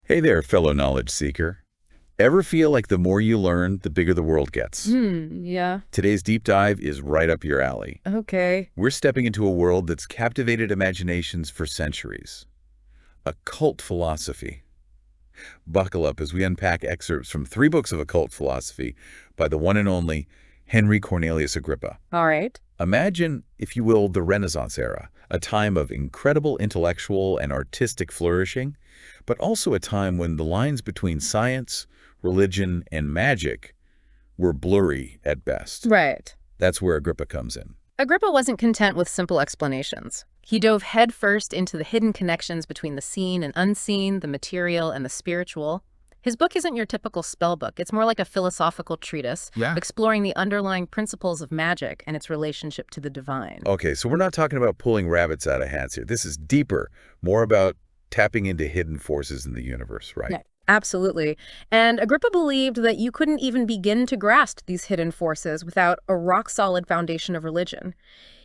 Hey there, fellow knowledge seeker. Ever feel like the more you learn, the bigger the world gets? Yeah. Today's deep dive is right up your alley. Okay. We're stepping into a world that's captivated imaginations for centuries. Occult philosophy. Buckle up as we unpack excerpts from 3 books of occult philosophy by the one and only Henry Cornelius Agrippa. All right. Imagine, if you will, the Renaissance era, a time of incredible intellectual and artistic flourishing, but also a time when the lines between science, religion, and magic were blurry at best. Right. That's where Agrippa comes in. Agrippa wasn't content with simple explanations. He dove headfirst into the hidden connections between the seen and unseen, the material and the spiritual. His book isn't your typical spell book. It's more like a philosophical treatise, Yeah. exploring the underlying principles of magic and its relationship to the divine. Okay, so we're not talking about pulling rabbits out of hats here. This is deeper, more about tapping into hidden forces in the universe, right? Yeah, absolutely. And Agrippa believed that you couldn't even begin to grasp these hidden forces without a rock-solid foundation of religion.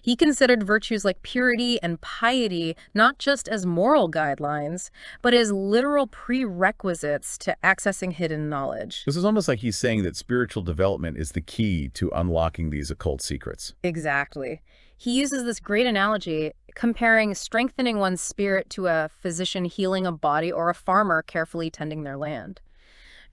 He considered virtues like purity and piety not just as moral guidelines, but as literal prerequisites to accessing hidden knowledge. This is almost like he's saying that spiritual development is the key to unlocking these occult secrets. Exactly. He uses this great analogy, comparing strengthening one's spirit to a physician healing a body or a farmer carefully tending their land.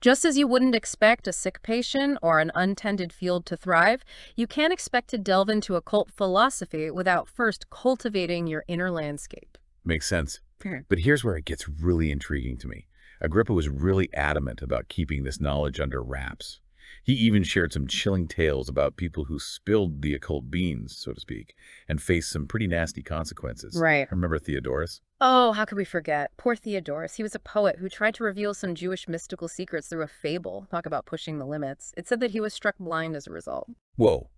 Just as you wouldn't expect a sick patient or an untended field to thrive, you can't expect to delve into occult philosophy without first cultivating your inner landscape. Makes sense. Fair. But here's where it gets really intriguing to me. Agrippa was really adamant about keeping this knowledge under wraps. He even shared some chilling tales about people who spilled the occult beans, so to speak, and faced some pretty nasty consequences. Right. Remember Theodorus? Oh, how could we forget? Poor Theodorus. He was a poet who tried to reveal some Jewish mystical secrets through a fable. Talk about pushing the limits. It said that he was struck blind as a result. Whoa.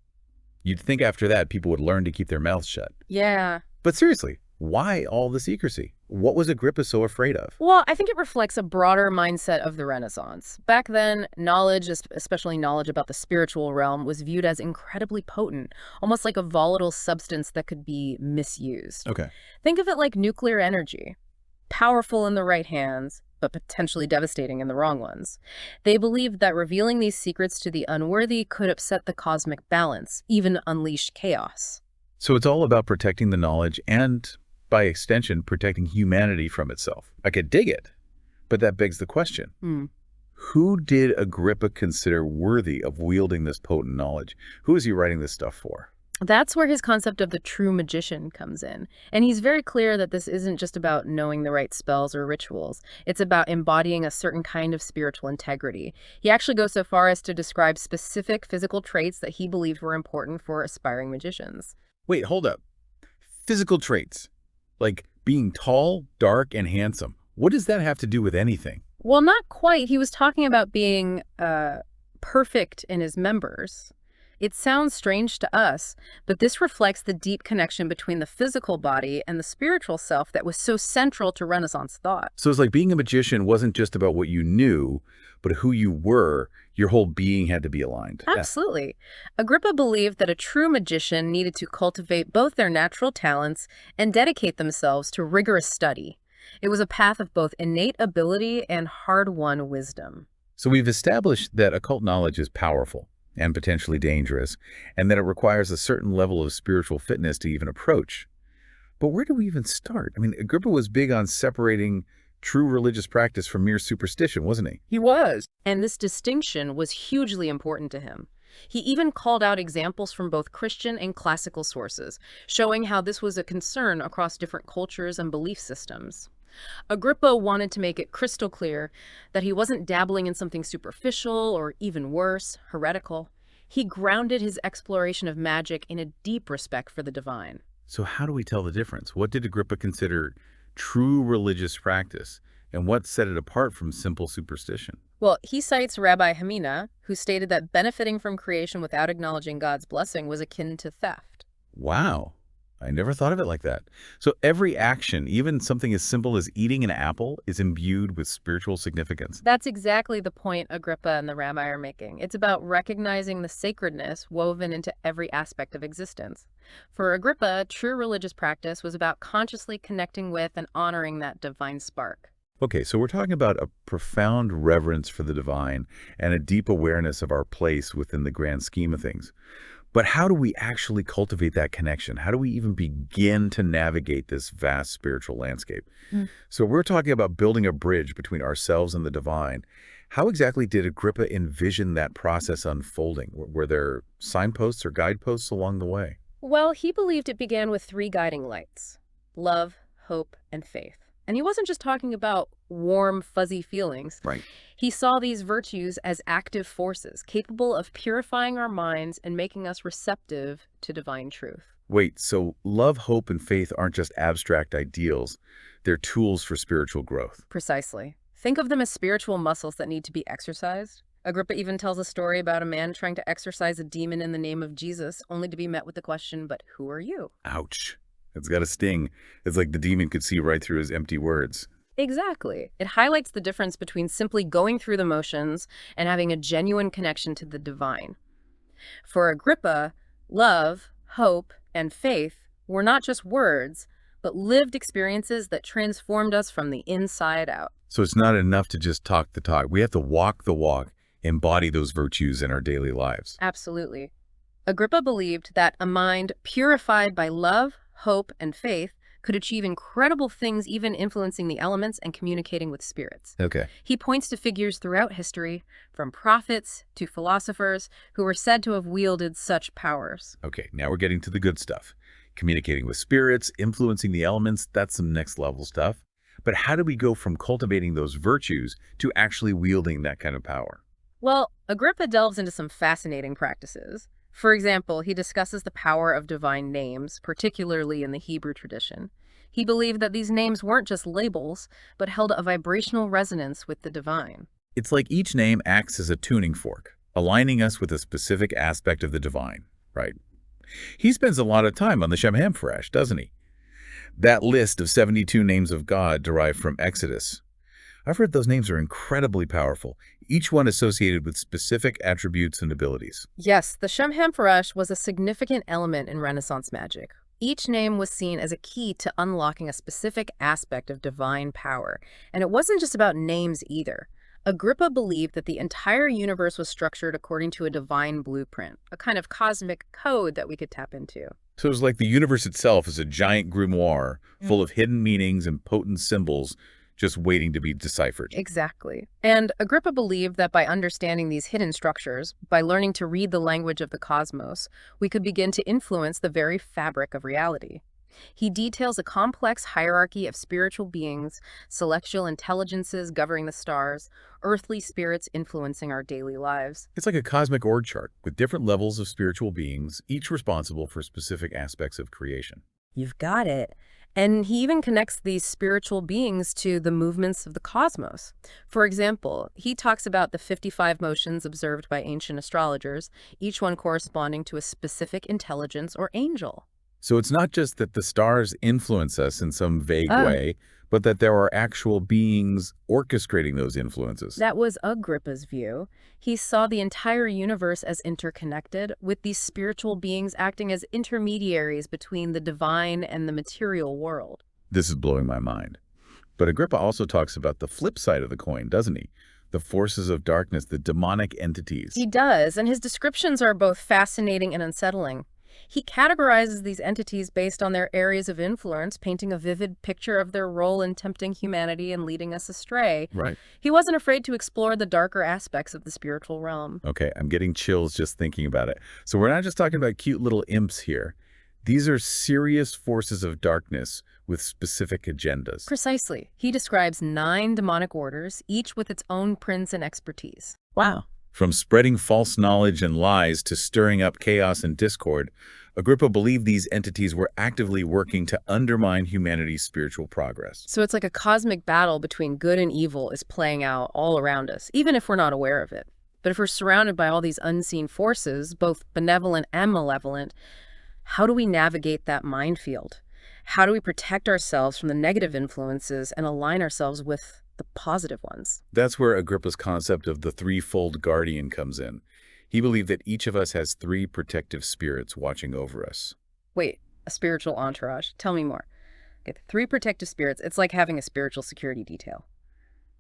You'd think after that people would learn to keep their mouths shut. Yeah. But seriously, why all the secrecy? What was Agrippa so afraid of? Well, I think it reflects a broader mindset of the Renaissance. Back then, knowledge, especially knowledge about the spiritual realm, was viewed as incredibly potent, almost like a volatile substance that could be misused. Okay. Think of it like nuclear energy, powerful in the right hands, but potentially devastating in the wrong ones. They believed that revealing these secrets to the unworthy could upset the cosmic balance, even unleash chaos. So it's all about protecting the knowledge and, by extension, protecting humanity from itself. I could dig it, but that begs the question. Hmm. Who did Agrippa consider worthy of wielding this potent knowledge? Who is he writing this stuff for? That's where his concept of the true magician comes in. And he's very clear that this isn't just about knowing the right spells or rituals. It's about embodying a certain kind of spiritual integrity. He actually goes so far as to describe specific physical traits that he believed were important for aspiring magicians. Wait, hold up. Physical traits, like being tall, dark, and handsome. What does that have to do with anything? Well, not quite. He was talking about being perfect in his members. It sounds strange to us, but this reflects the deep connection between the physical body and the spiritual self that was so central to Renaissance thought. So it's like being a magician wasn't just about what you knew, but who you were. Your whole being had to be aligned. Yeah. Absolutely. Agrippa believed that a true magician needed to cultivate both their natural talents and dedicate themselves to rigorous study. It was a path of both innate ability and hard-won wisdom. So we've established that occult knowledge is powerful and potentially dangerous, and that it requires a certain level of spiritual fitness to even approach. But where do we even start? I mean, Agrippa was big on separating true religious practice from mere superstition, wasn't he? He was. And this distinction was hugely important to him. He even called out examples from both Christian and classical sources, showing how this was a concern across different cultures and belief systems. Agrippa wanted to make it crystal clear that he wasn't dabbling in something superficial or, even worse, heretical. He grounded his exploration of magic in a deep respect for the divine. So how do we tell the difference? What did Agrippa consider true religious practice, and what set it apart from simple superstition? Well, he cites Rabbi Hamina, who stated that benefiting from creation without acknowledging God's blessing was akin to theft. Wow, I never thought of it like that. So every action, even something as simple as eating an apple, is imbued with spiritual significance. That's exactly the point Agrippa and the rabbi are making. It's about recognizing the sacredness woven into every aspect of existence. For Agrippa, true religious practice was about consciously connecting with and honoring that divine spark. Okay, so we're talking about a profound reverence for the divine and a deep awareness of our place within the grand scheme of things. But how do we actually cultivate that connection? How do we even begin to navigate this vast spiritual landscape? Mm. So we're talking about building a bridge between ourselves and the divine. How exactly did Agrippa envision that process unfolding? Were there signposts or guideposts along the way? Well, he believed it began with three guiding lights: love, hope, and faith. And he wasn't just talking about warm, fuzzy feelings. Right. He saw these virtues as active forces, capable of purifying our minds and making us receptive to divine truth. Wait, so love, hope, and faith aren't just abstract ideals. They're tools for spiritual growth. Precisely. Think of them as spiritual muscles that need to be exercised. Agrippa even tells a story about a man trying to exorcise a demon in the name of Jesus, only to be met with the question, but who are you? Ouch. It's got a sting. It's like the demon could see right through his empty words. Exactly. It highlights the difference between simply going through the motions and having a genuine connection to the divine. For Agrippa, love, hope, and faith were not just words, but lived experiences that transformed us from the inside out. So it's not enough to just talk the talk. We have to walk the walk, embody those virtues in our daily lives. Absolutely. Agrippa believed that a mind purified by love, hope, and faith could achieve incredible things, even influencing the elements and communicating with spirits. Okay. He points to figures throughout history, from prophets to philosophers, who were said to have wielded such powers. Okay, now we're getting to the good stuff. Communicating with spirits, influencing the elements, that's some next level stuff. But how do we go from cultivating those virtues to actually wielding that kind of power? Well, Agrippa delves into some fascinating practices. For example, he discusses the power of divine names, particularly in the Hebrew tradition. He believed that these names weren't just labels, but held a vibrational resonance with the divine. It's like each name acts as a tuning fork, aligning us with a specific aspect of the divine, right? He spends a lot of time on the Shem HaMephorash, doesn't he? That list of 72 names of God derived from Exodus. I've heard those names are incredibly powerful, each one associated with specific attributes and abilities. Yes, the Shem HaMephorash was a significant element in Renaissance magic. Each name was seen as a key to unlocking a specific aspect of divine power. And it wasn't just about names either. Agrippa believed that the entire universe was structured according to a divine blueprint, a kind of cosmic code that we could tap into. So it's like the universe itself is a giant grimoire full of hidden meanings and potent symbols just waiting to be deciphered. Exactly. And Agrippa believed that by understanding these hidden structures, by learning to read the language of the cosmos, we could begin to influence the very fabric of reality. He details a complex hierarchy of spiritual beings, celestial intelligences governing the stars, earthly spirits influencing our daily lives. It's like a cosmic org chart with different levels of spiritual beings, each responsible for specific aspects of creation. You've got it. And he even connects these spiritual beings to the movements of the cosmos. For example, he talks about the 55 motions observed by ancient astrologers, each one corresponding to a specific intelligence or angel. So it's not just that the stars influence us in some vague Oh. way, but that there are actual beings orchestrating those influences. That was Agrippa's view. He saw the entire universe as interconnected, with these spiritual beings acting as intermediaries between the divine and the material world. This is blowing my mind. But Agrippa also talks about the flip side of the coin, doesn't he? The forces of darkness, the demonic entities. He does, and his descriptions are both fascinating and unsettling. He categorizes these entities based on their areas of influence, painting a vivid picture of their role in tempting humanity and leading us astray. Right. He wasn't afraid to explore the darker aspects of the spiritual realm. Okay, I'm getting chills just thinking about it. So we're not just talking about cute little imps here. These are serious forces of darkness with specific agendas. Precisely. He describes 9 demonic orders, each with its own prince and expertise. Wow. From spreading false knowledge and lies to stirring up chaos and discord, Agrippa believed these entities were actively working to undermine humanity's spiritual progress. So it's like a cosmic battle between good and evil is playing out all around us, even if we're not aware of it. But if we're surrounded by all these unseen forces, both benevolent and malevolent, how do we navigate that minefield? How do we protect ourselves from the negative influences and align ourselves with the positive ones? That's where Agrippa's concept of the threefold guardian comes in. He believed that each of us has 3 protective spirits watching over us. Wait, a spiritual entourage. Tell me more. Okay, 3 protective spirits. It's like having a spiritual security detail.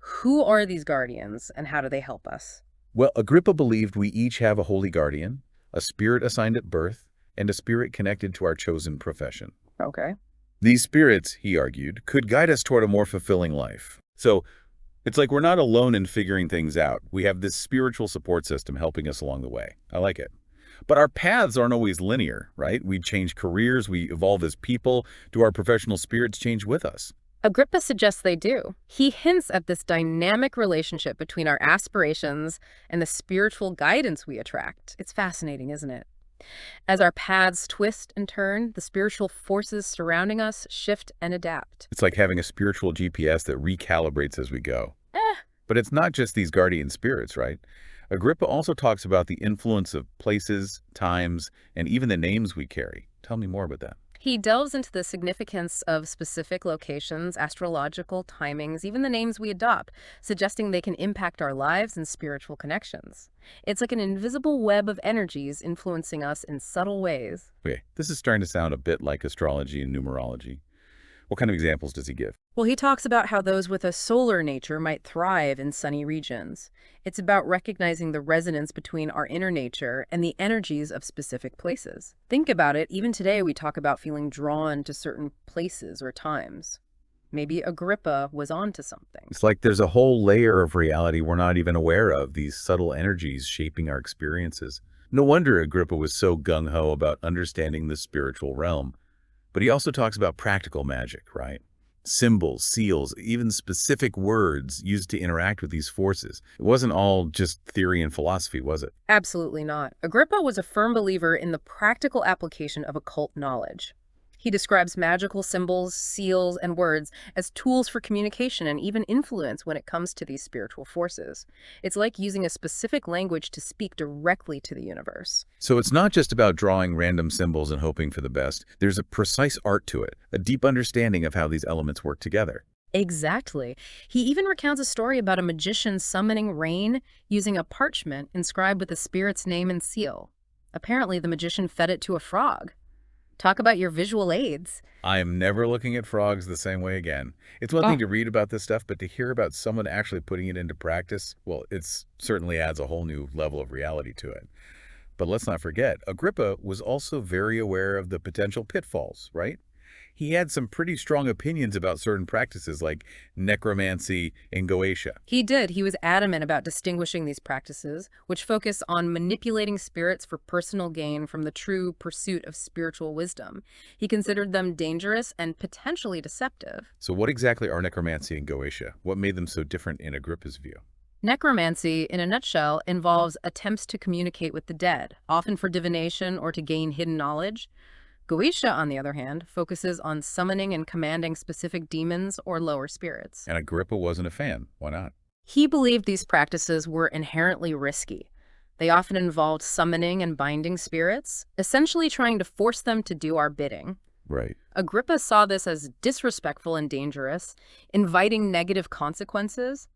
Who are these guardians and how do they help us? Well, Agrippa believed we each have a holy guardian, a spirit assigned at birth, and a spirit connected to our chosen profession. Okay. These spirits, he argued, could guide us toward a more fulfilling life. So it's like we're not alone in figuring things out. We have this spiritual support system helping us along the way. I like it. But our paths aren't always linear, right? We change careers, we evolve as people. Do our professional spirits change with us? Agrippa suggests they do. He hints at this dynamic relationship between our aspirations and the spiritual guidance we attract. It's fascinating, isn't it? As our paths twist and turn, the spiritual forces surrounding us shift and adapt. It's like having a spiritual GPS that recalibrates as we go. Eh, But it's not just these guardian spirits, right? Agrippa also talks about the influence of places, times, and even the names we carry. Tell me more about that. He delves into the significance of specific locations, astrological timings, even the names we adopt, suggesting they can impact our lives and spiritual connections. It's like an invisible web of energies influencing us in subtle ways. Okay, this is starting to sound a bit like astrology and numerology. What kind of examples does he give? Well, he talks about how those with a solar nature might thrive in sunny regions. It's about recognizing the resonance between our inner nature and the energies of specific places. Think about it, even today we talk about feeling drawn to certain places or times. Maybe Agrippa was onto something. It's like there's a whole layer of reality we're not even aware of, these subtle energies shaping our experiences. No wonder Agrippa was so gung-ho about understanding the spiritual realm. But he also talks about practical magic, right? Symbols, seals, even specific words used to interact with these forces. It wasn't all just theory and philosophy, was it? Absolutely not. Agrippa was a firm believer in the practical application of occult knowledge. He describes magical symbols, seals, and words as tools for communication and even influence when it comes to these spiritual forces. It's like using a specific language to speak directly to the universe. So it's not just about drawing random symbols and hoping for the best. There's a precise art to it, a deep understanding of how these elements work together. Exactly. He even recounts a story about a magician summoning rain using a parchment inscribed with the spirit's name and seal. Apparently, the magician fed it to a frog. Talk about your visual aids. I am never looking at frogs the same way again. It's one thing to read about this stuff, but to hear about someone actually putting it into practice, well, it certainly adds a whole new level of reality to it. But let's not forget, Agrippa was also very aware of the potential pitfalls, right? He had some pretty strong opinions about certain practices like necromancy and Goetia. He did. He was adamant about distinguishing these practices, which focus on manipulating spirits for personal gain from the true pursuit of spiritual wisdom. He considered them dangerous and potentially deceptive. So what exactly are necromancy and Goetia? What made them so different in Agrippa's view? Necromancy, in a nutshell, involves attempts to communicate with the dead, often for divination or to gain hidden knowledge. Goetia, on the other hand, focuses on summoning and commanding specific demons or lower spirits. And Agrippa wasn't a fan. Why not? He believed these practices were inherently risky. They often involved summoning and binding spirits, essentially trying to force them to do our bidding. Right. Agrippa saw this as disrespectful and dangerous, inviting negative consequences.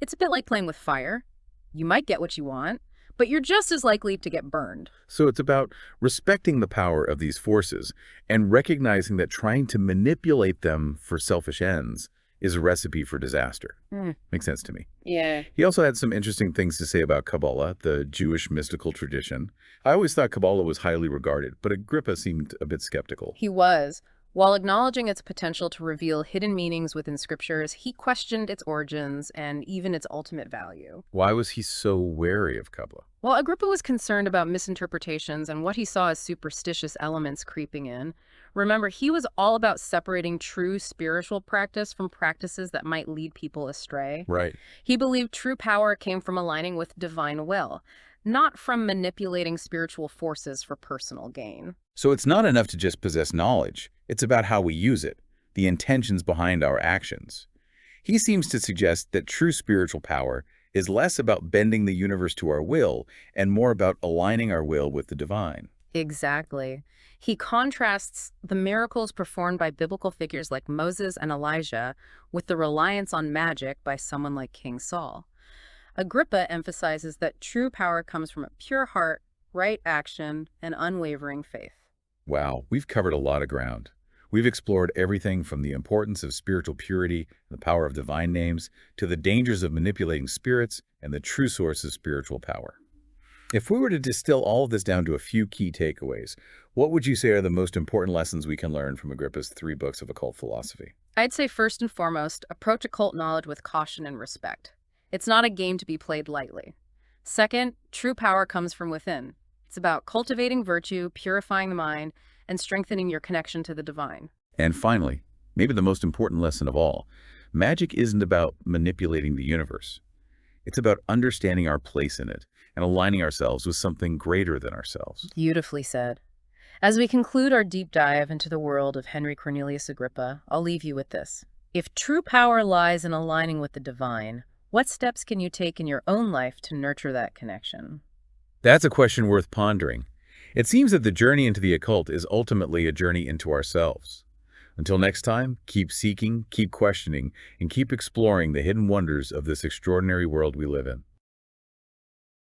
It's a bit like playing with fire. You might get what you want, but you're just as likely to get burned. So it's about respecting the power of these forces and recognizing that trying to manipulate them for selfish ends is a recipe for disaster. Makes sense to me. Yeah. He also had some interesting things to say about Kabbalah, the Jewish mystical tradition. I always thought Kabbalah was highly regarded, but Agrippa seemed a bit skeptical. He was. While acknowledging its potential to reveal hidden meanings within scriptures, he questioned its origins and even its ultimate value. Why was he so wary of Kabbalah? While Agrippa was concerned about misinterpretations and what he saw as superstitious elements creeping in, remember, he was all about separating true spiritual practice from practices that might lead people astray. Right. He believed true power came from aligning with divine will, not from manipulating spiritual forces for personal gain. So it's not enough to just possess knowledge. It's about how we use it, the intentions behind our actions. He seems to suggest that true spiritual power is less about bending the universe to our will and more about aligning our will with the divine. Exactly. He contrasts the miracles performed by biblical figures like Moses and Elijah with the reliance on magic by someone like King Saul. Agrippa emphasizes that true power comes from a pure heart, right action, and unwavering faith. Wow, we've covered a lot of ground. We've explored everything from the importance of spiritual purity and the power of divine names to the dangers of manipulating spirits and the true source of spiritual power. If we were to distill all of this down to a few key takeaways, what would you say are the most important lessons we can learn from Agrippa's 3 books of occult philosophy? I'd say first and foremost, approach occult knowledge with caution and respect. It's not a game to be played lightly. Second, true power comes from within. It's about cultivating virtue, purifying the mind, and strengthening your connection to the divine. And finally, maybe the most important lesson of all, magic isn't about manipulating the universe. It's about understanding our place in it and aligning ourselves with something greater than ourselves. Beautifully said. As we conclude our deep dive into the world of Henry Cornelius Agrippa, I'll leave you with this. If true power lies in aligning with the divine, what steps can you take in your own life to nurture that connection? That's a question worth pondering. It seems that the journey into the occult is ultimately a journey into ourselves. Until next time, keep seeking, keep questioning, and keep exploring the hidden wonders of this extraordinary world we live in.